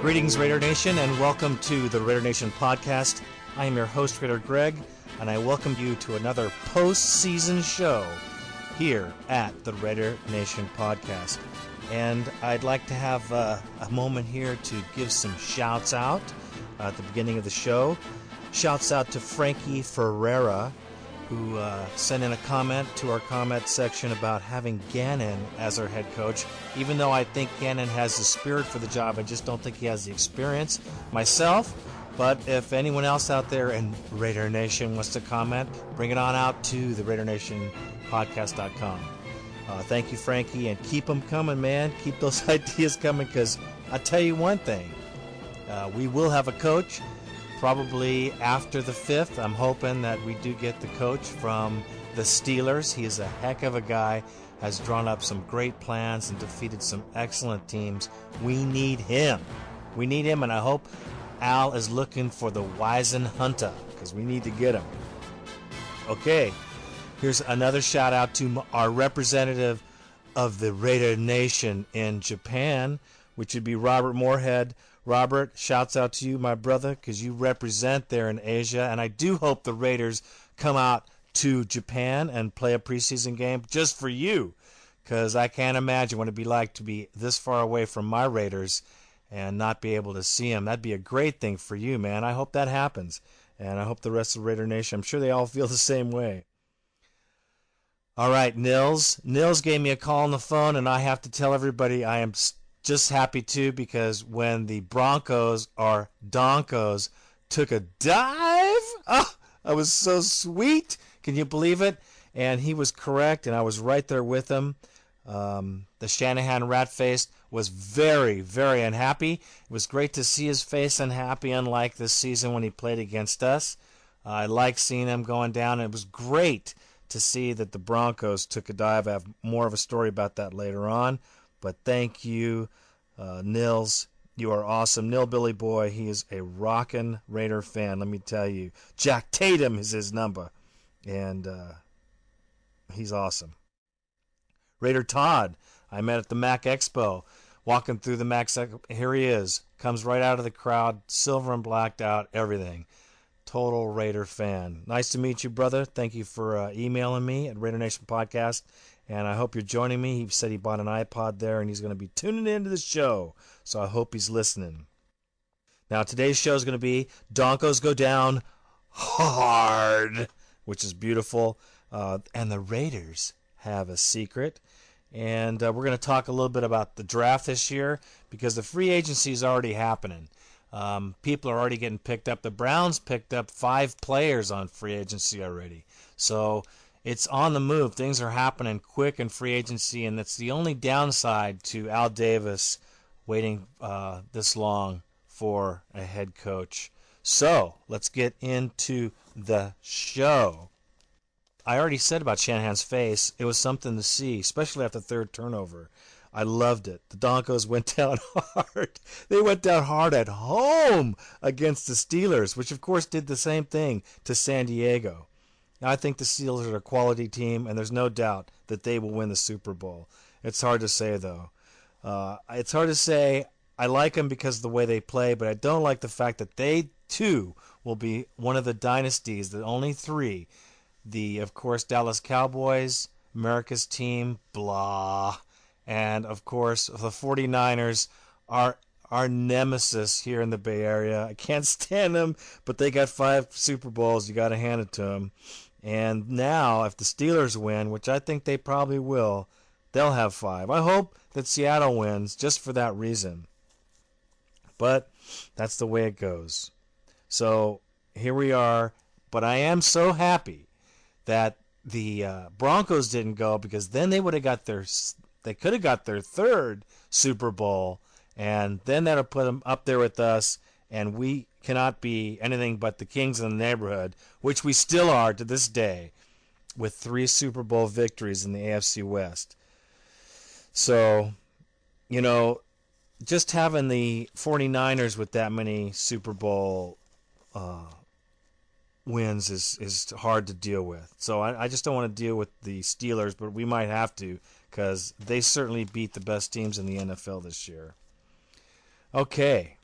Greetings, Raider Nation, and welcome to the Raider Nation podcast. I am your host, Raider Greg, and I welcome you to another postseason show here at the Raider Nation podcast. And I'd like to have a moment here to give some shouts out at the beginning of the show. Shouts out to Frankie Ferreira, who sent in a comment to our comment section about having Gannon as our head coach. Even though I think Gannon has the spirit for the job, I just don't think he has the experience myself. But if anyone else out there in Raider Nation wants to comment, bring it on out to the RaiderNationPodcast.com. Thank you, Frankie, and keep them coming, man. Keep those ideas coming, because I'll tell you one thing. We will have a coach. Probably after the 5th, I'm hoping that we do get the coach from the Steelers. He is a heck of a guy, has drawn up some great plans and defeated some excellent teams. We need him. We need him, and I hope Al is looking for the Wisen Hunter, because we need to get him. Okay, here's another shout out to our representative of the Raider Nation in Japan, which would be Robert Moorhead. Robert, shouts out to you, my brother, because you represent there in Asia, and I do hope the Raiders come out to Japan and play a preseason game just for you, because I can't imagine what it'd be like to be this far away from my Raiders and not be able to see them. That'd be a great thing for you, man. I hope that happens, and I hope the rest of the Raider Nation, I'm sure they all feel the same way. All right, Nils. Nils gave me a call on the phone, and I have to tell everybody I am just happy too, because when the Broncos, or Doncos, took a dive, oh, that was so sweet. Can you believe it? And he was correct, and I was right there with him. The Shanahan rat-faced was very, very unhappy. It was great to see his face unhappy, unlike this season when he played against us. I like seeing him going down. It was great to see that the Broncos took a dive. I have more of a story about that later on. But thank you, Nils. You are awesome. Nilbilly Boy, he is a rockin' Raider fan, let me tell you. Jack Tatum is his number, and he's awesome. Raider Todd, I met at the Mac Expo. Walking through the Mac Expo, here he is. Comes right out of the crowd, silver and blacked out, everything. Total Raider fan. Nice to meet you, brother. Thank you for emailing me at Raider Nation Podcast. And I hope you're joining me. He said he bought an iPod there, and he's going to be tuning into the show. So I hope he's listening. Now, today's show is going to be Doncos Go Down Hard, which is beautiful. And the Raiders have a secret. And we're going to talk a little bit about the draft this year, because the free agency is already happening. People are already getting picked up. The Browns picked up 5 players on free agency already. So it's on the move. Things are happening quick in free agency, and that's the only downside to Al Davis waiting this long for a head coach. So let's get into the show. I already said about Shanahan's face. It was something to see, especially after the third turnover. I loved it. The Doncos went down hard. They went down hard at home against the Steelers, which of course did the same thing to San Diego. I think the Steelers are a quality team, and there's no doubt that they will win the Super Bowl. It's hard to say, though. It's hard to say. I like them because of the way they play, but I don't like the fact that they, too, will be one of the dynasties, the only 3. The, of course, Dallas Cowboys, America's team, blah. And, of course, the 49ers are our nemesis here in the Bay Area. I can't stand them, but they got 5 Super Bowls. You got to hand it to them. And now, if the Steelers win, which I think they probably will, they'll have 5. I hope that Seattle wins just for that reason. But that's the way it goes. So here we are. But I am so happy that the Broncos didn't go, because then they would have got they could have got their 3rd Super Bowl, and then that would put them up there with us, and we cannot be anything but the kings in the neighborhood, which we still are to this day, with 3 Super Bowl victories in the AFC West. So, just having the 49ers with that many Super Bowl wins is hard to deal with. So I just don't want to deal with the Steelers, but we might have to, because they certainly beat the best teams in the NFL this year. Okay,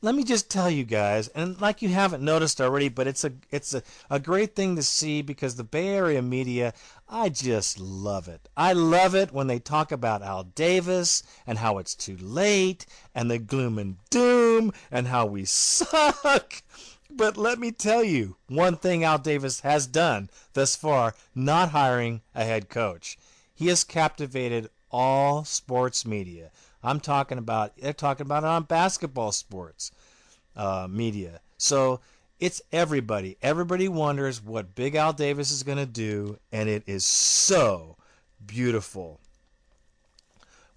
let me just tell you guys, and like you haven't noticed already, but it's a great thing to see because the Bay Area media, I just love it. I love it when they talk about Al Davis and how it's too late and the gloom and doom and how we suck. But let me tell you, one thing Al Davis has done thus far, not hiring a head coach. He has captivated all sports media. They're talking about it on basketball sports media. So it's everybody. Everybody wonders what Big Al Davis is going to do, and it is so beautiful.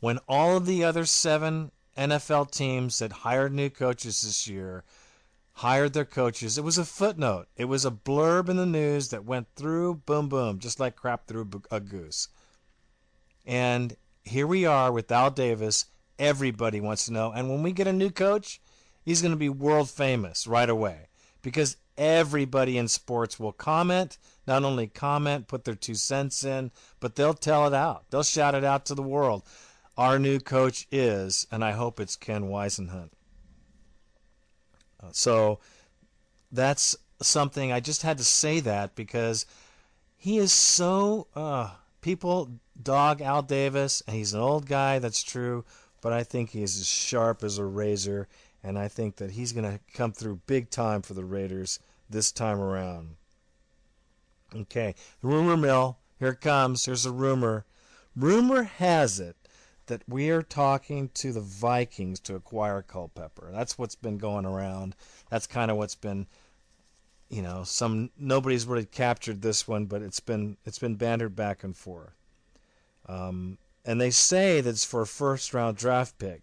When all of the other 7 NFL teams that hired new coaches this year hired their coaches, it was a footnote. It was a blurb in the news that went through, boom, boom, just like crap through a goose. And here we are with Al Davis. Everybody wants to know. And when we get a new coach, he's going to be world famous right away because everybody in sports will comment, not only comment, put their 2 cents in, but they'll tell it out. They'll shout it out to the world. Our new coach is, and I hope it's Ken Whisenhunt. So that's something I just had to say that because he is so people dog Al Davis, and he's an old guy, that's true, but I think he is as sharp as a razor, and I think that he's going to come through big time for the Raiders this time around. Okay, the rumor mill, here it comes. Here's a rumor. Rumor has it that we are talking to the Vikings to acquire Culpepper. That's what's been going around. That's kind of what's been, nobody's really captured this one, but it's been bantered back and forth. And they say that it's for a first-round draft pick,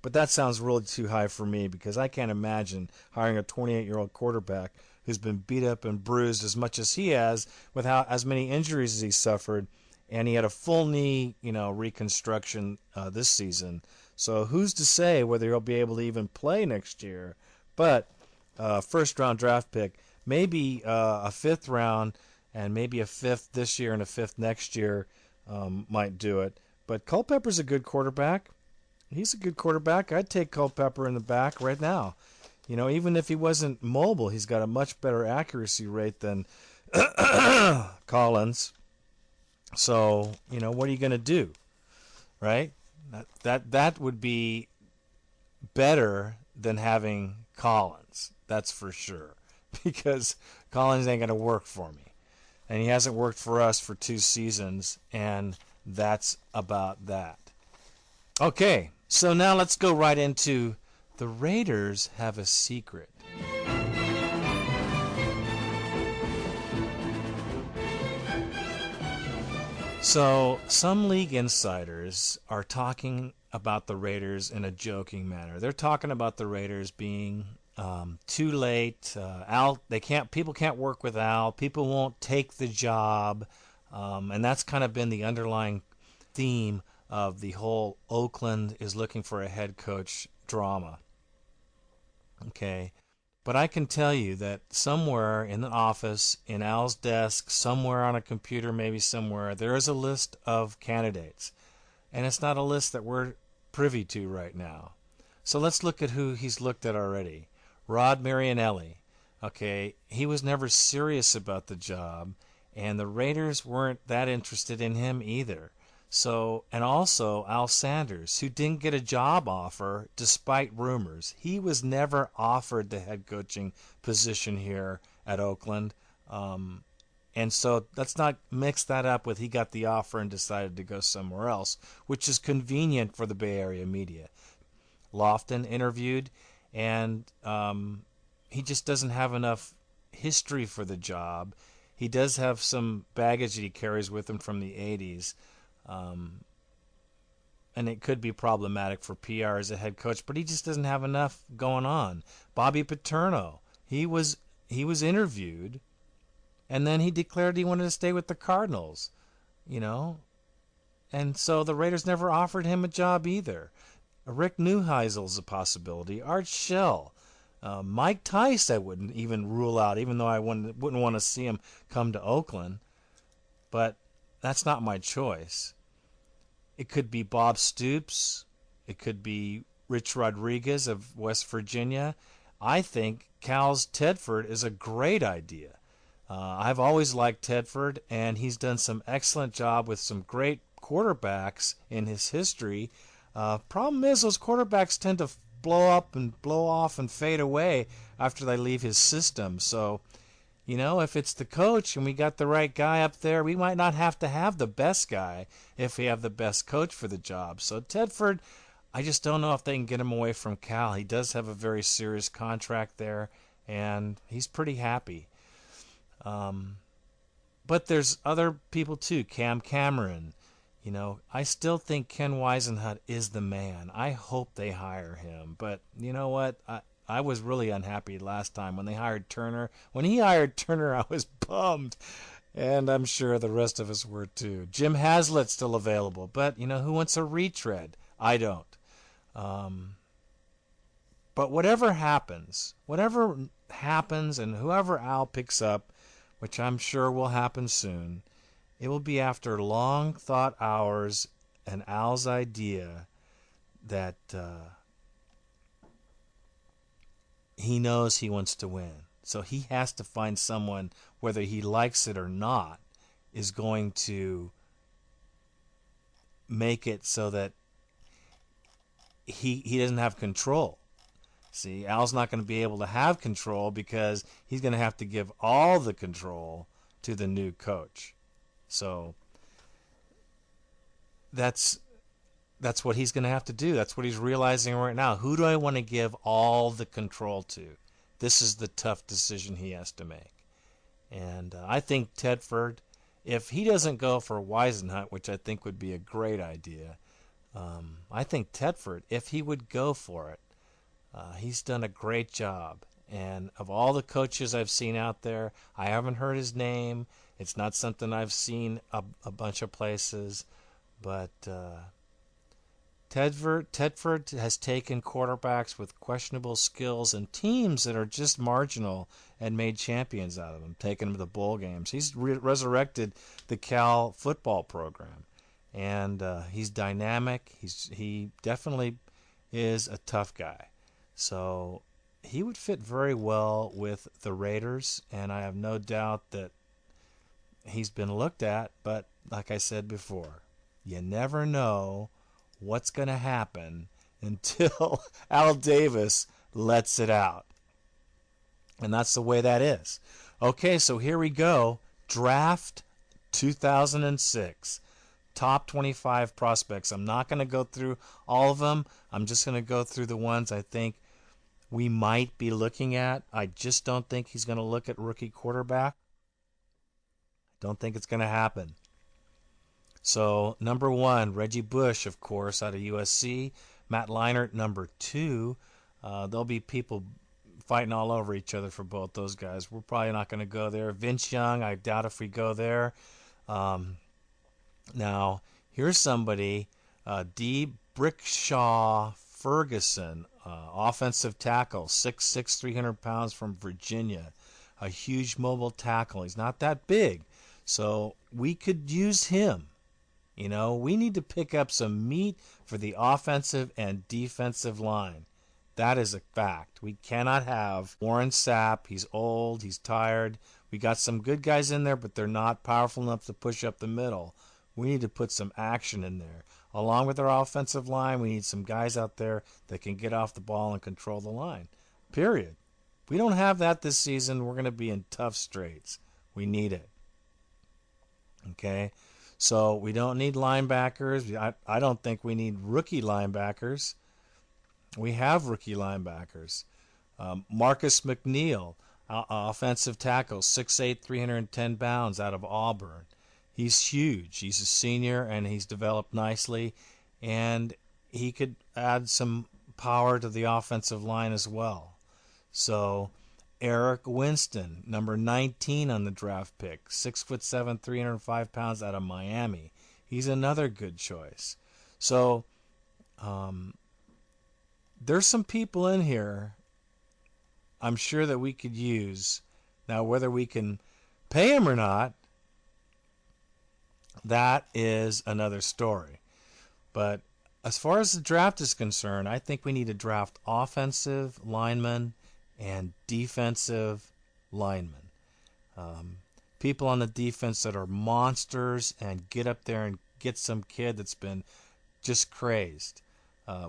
but that sounds really too high for me because I can't imagine hiring a 28-year-old quarterback who's been beat up and bruised as much as he has, with as many injuries as he suffered, and he had a full knee, reconstruction this season. So who's to say whether he'll be able to even play next year? But first-round draft pick, maybe a 5th round, and maybe a 5th this year and a 5th next year might do it. But Culpepper's a good quarterback. He's a good quarterback. I'd take Culpepper in the back right now. Even if he wasn't mobile, he's got a much better accuracy rate than Collins. So, what are you going to do? Right? That would be better than having Collins. That's for sure. Because Collins ain't going to work for me. And he hasn't worked for us for 2 seasons, and that's about that. Okay, so now let's go right into the Raiders have a secret. So, some league insiders are talking about the Raiders in a joking manner. They're talking about the Raiders being too late. People can't work with Al. People won't take the job, and that's kind of been the underlying theme of the whole Oakland is looking for a head coach drama. Okay. But I can tell you that somewhere in the office, in Al's desk, somewhere on a computer, maybe somewhere, there is a list of candidates. And it's not a list that we're privy to right now. So let's look at who he's looked at already. Rod Marinelli. Okay, he was never serious about the job, and the Raiders weren't that interested in him either. So, and also Al Sanders, who didn't get a job offer despite rumors. He was never offered the head coaching position here at Oakland. And so let's not mix that up with he got the offer and decided to go somewhere else, which is convenient for the Bay Area media. Lofton interviewed, and he just doesn't have enough history for the job. He does have some baggage that he carries with him from the 80s. And it could be problematic for PR as a head coach, but he just doesn't have enough going on. Bobby Paterno, he was interviewed, and then he declared he wanted to stay with the Cardinals, and so the Raiders never offered him a job either. Rick Neuheisel's a possibility. Art Shell, Mike Tice, I wouldn't even rule out, even though I wouldn't want to see him come to Oakland, but that's not my choice. It could be Bob Stoops. It could be Rich Rodriguez of West Virginia. I think Cal's Tedford is a great idea. I've always liked Tedford, and he's done some excellent job with some great quarterbacks in his history. Problem is, those quarterbacks tend to blow up and blow off and fade away after they leave his system. So, if it's the coach and we got the right guy up there, we might not have to have the best guy if we have the best coach for the job. So Tedford, I just don't know if they can get him away from Cal. He does have a very serious contract there, and he's pretty happy. But there's other people too. Cam Cameron. I still think Ken Whisenhunt is the man. I hope they hire him. But you know what? I was really unhappy last time when they hired Turner. When he hired Turner, I was bummed. And I'm sure the rest of us were too. Jim Haslett's still available. But, who wants a retread? I don't. But whatever happens, and whoever Al picks up, which I'm sure will happen soon, it will be after long thought hours and Al's idea that he knows he wants to win. So he has to find someone, whether he likes it or not, is going to make it so that he doesn't have control. See, Al's not going to be able to have control because he's going to have to give all the control to the new coach. So that's what he's going to have to do. That's what he's realizing right now. Who do I want to give all the control to? This is the tough decision he has to make. And I think Tedford, if he doesn't go for Whisenhunt, which I think would be a great idea, I think Tedford, if he would go for it, he's done a great job. And of all the coaches I've seen out there, I haven't heard his name. It's not something I've seen a bunch of places. But Tedford has taken quarterbacks with questionable skills and teams that are just marginal and made champions out of them, taking them to the bowl games. He's resurrected the Cal football program. And he's dynamic. He definitely is a tough guy. So he would fit very well with the Raiders, and I have no doubt that he's been looked at. But like I said before, you never know what's going to happen until Al Davis lets it out. And that's the way that is. Okay, so here we go. Draft 2006. Top 25 prospects. I'm not going to go through all of them. I'm just going to go through the ones I think we might be looking at. I just don't think he's going to look at rookie quarterback. Don't think it's going to happen. So, number 1, Reggie Bush, of course, out of USC. Matt Leinart, number 2. There'll be people fighting all over each other for both those guys. We're probably not going to go there. Vince Young, I doubt if we go there. Now, here's somebody, D. Brickshaw Ferguson, offensive tackle, 6'6", 300 pounds from Virginia. A huge mobile tackle. He's not that big, so we could use him. We need to pick up some meat for the offensive and defensive line. That is a fact. We cannot have Warren Sapp. He's old. He's tired. We got some good guys in there, but they're not powerful enough to push up the middle. We need to put some action in there. Along with our offensive line, we need some guys out there that can get off the ball and control the line. Period. If we don't have that this season, we're going to be in tough straits. We need it. Okay? So we don't need linebackers. I don't think we need rookie linebackers. We have rookie linebackers. Marcus McNeil, offensive tackle, 6'8", 310 pounds out of Auburn. He's huge. He's a senior, and he's developed nicely, and he could add some power to the offensive line as well. So Eric Winston, number 19 on the draft pick, 6'7", 305 pounds out of Miami. He's another good choice. So there's some people in here I'm sure that we could use. Now, whether we can pay them or not, that is another story. But as far as the draft is concerned, I think we need to draft offensive linemen and defensive linemen. People on the defense that are monsters and get up there and get some kid that's been just crazed.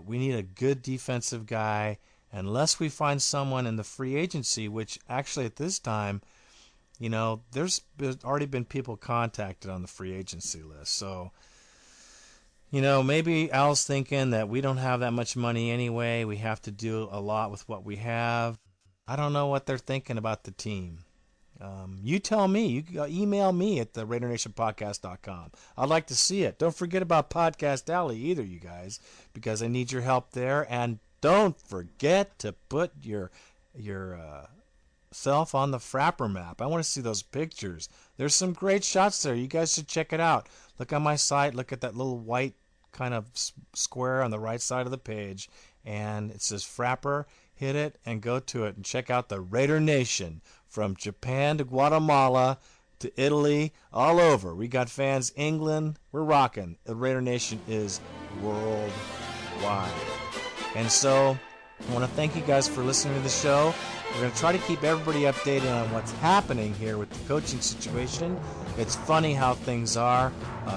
We need a good defensive guy, unless we find someone in the free agency, which actually at this time, there's already been people contacted on the free agency list. So, maybe Al's thinking that we don't have that much money anyway. We have to do a lot with what we have. I don't know what they're thinking about the team. You tell me. You email me at the RaiderNationPodcast.com. I'd like to see it. Don't forget about Podcast Alley either, you guys, because I need your help there. And don't forget to put your self on the Frapper map. I want to see those pictures. There's some great shots there. You guys should check it out. Look on my site. Look at that little white kind of square on the right side of the page, and it says Frapper. Hit it and go to it and check out the Raider Nation from Japan to Guatemala to Italy, all over. We got fans England. We're rocking. The Raider Nation is worldwide. And so I want to thank you guys for listening to the show. We're going to try to keep everybody updated on what's happening here with the coaching situation. It's funny how things are.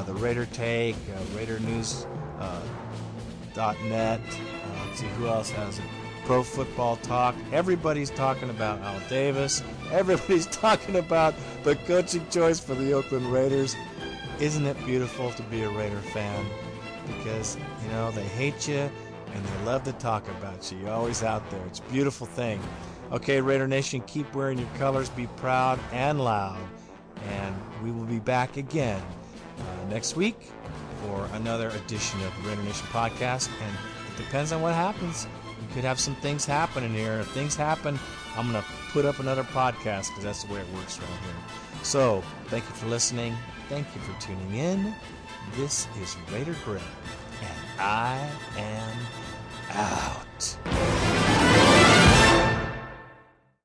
The Raider Take, RaiderNews.net. Let's see who else has it. Pro Football Talk. Everybody's talking about Al Davis. Everybody's talking about the coaching choice for the Oakland Raiders. Isn't it beautiful to be a Raider fan? Because, they hate you and they love to talk about you. You're always out there. It's a beautiful thing. Okay, Raider Nation, keep wearing your colors. Be proud and loud. And we will be back again next week for another edition of the Raider Nation Podcast. And it depends on what happens. We could have some things happen in here. If things happen, I'm going to put up another podcast because that's the way it works around here. So, thank you for listening. Thank you for tuning in. This is Raider Greg, and I am out.